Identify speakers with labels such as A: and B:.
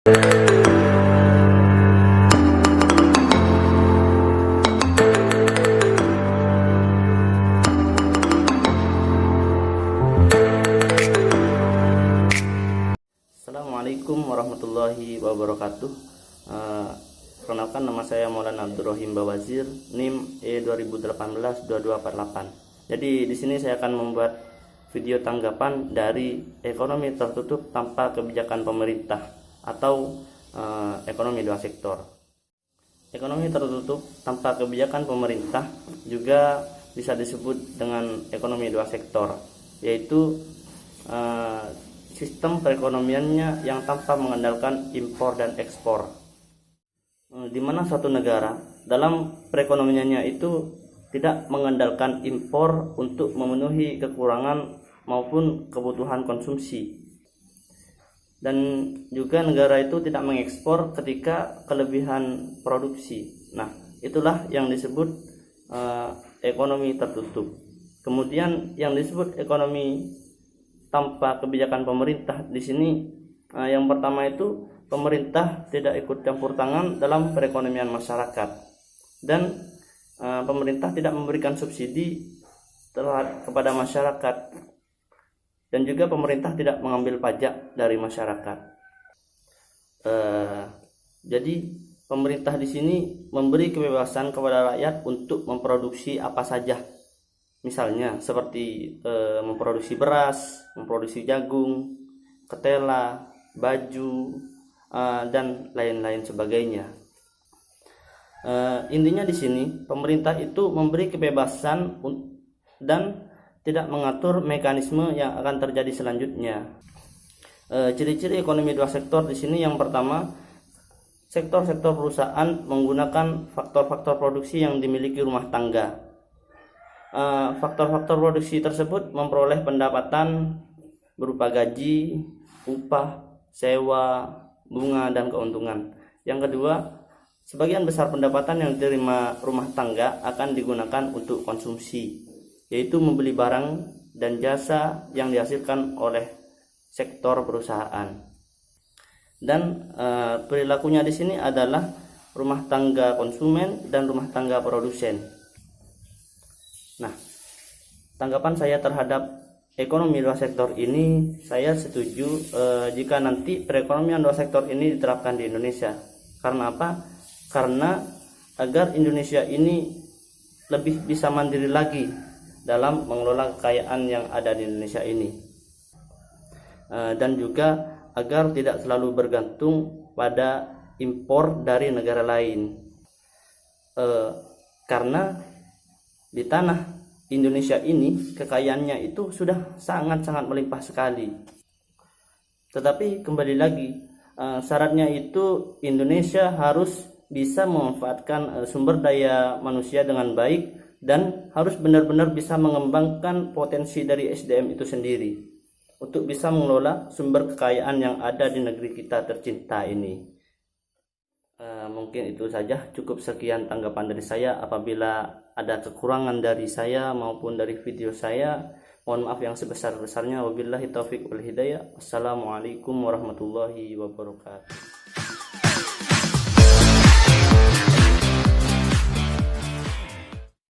A: Assalamualaikum warahmatullahi wabarakatuh. Perkenalkan, nama saya Maulana Abdurrahim Bawazir, NIM E2018-2248. Jadi di sini saya akan membuat video tanggapan dari ekonomi tertutup tanpa kebijakan pemerintah atau ekonomi dua sektor. Ekonomi tertutup tanpa kebijakan pemerintah juga bisa disebut dengan ekonomi dua sektor, yaitu sistem perekonomiannya yang tanpa mengandalkan impor dan ekspor, di mana suatu negara dalam perekonomiannya itu tidak mengandalkan impor untuk memenuhi kekurangan maupun kebutuhan konsumsi, dan juga negara itu tidak mengekspor ketika kelebihan produksi. Nah, itulah yang disebut ekonomi tertutup. Kemudian yang disebut ekonomi tanpa kebijakan pemerintah di sini, yang pertama itu pemerintah tidak ikut campur tangan dalam perekonomian masyarakat, dan pemerintah tidak memberikan subsidi kepada masyarakat, dan juga pemerintah tidak mengambil pajak dari masyarakat. Jadi pemerintah di sini memberi kebebasan kepada rakyat untuk memproduksi apa saja. Misalnya seperti memproduksi beras, memproduksi jagung, ketela, baju, dan lain-lain sebagainya. Intinya di sini pemerintah itu memberi kebebasan dan tidak mengatur mekanisme yang akan terjadi selanjutnya. Ciri-ciri ekonomi dua sektor di sini, yang pertama, sektor-sektor perusahaan menggunakan faktor-faktor produksi yang dimiliki rumah tangga. Faktor-faktor produksi tersebut memperoleh pendapatan berupa gaji, upah, sewa, bunga, dan keuntungan. Yang kedua, sebagian besar pendapatan yang diterima rumah tangga akan digunakan untuk konsumsi, yaitu membeli barang dan jasa yang dihasilkan oleh sektor perusahaan. Dan perilakunya di sini adalah rumah tangga konsumen dan rumah tangga produsen. Nah, tanggapan saya terhadap ekonomi dua sektor ini, saya setuju jika nanti perekonomian dua sektor ini diterapkan di Indonesia. Karena apa? Karena agar Indonesia ini lebih bisa mandiri lagi dalam mengelola kekayaan yang ada di Indonesia ini, dan juga agar tidak selalu bergantung pada impor dari negara lain, karena di tanah Indonesia ini kekayaannya itu sudah sangat-sangat melimpah sekali. Tetapi kembali lagi, syaratnya itu Indonesia harus bisa memanfaatkan sumber daya manusia dengan baik, dan harus benar-benar bisa mengembangkan potensi dari SDM itu sendiri untuk bisa mengelola sumber kekayaan yang ada di negeri kita tercinta ini. Mungkin itu saja, cukup sekian tanggapan dari saya. Apabila ada kekurangan dari saya maupun dari video saya, mohon maaf yang sebesar-besarnya. Wabillahi taufiq wal hidayah. Wassalamualaikum warahmatullahi wabarakatuh.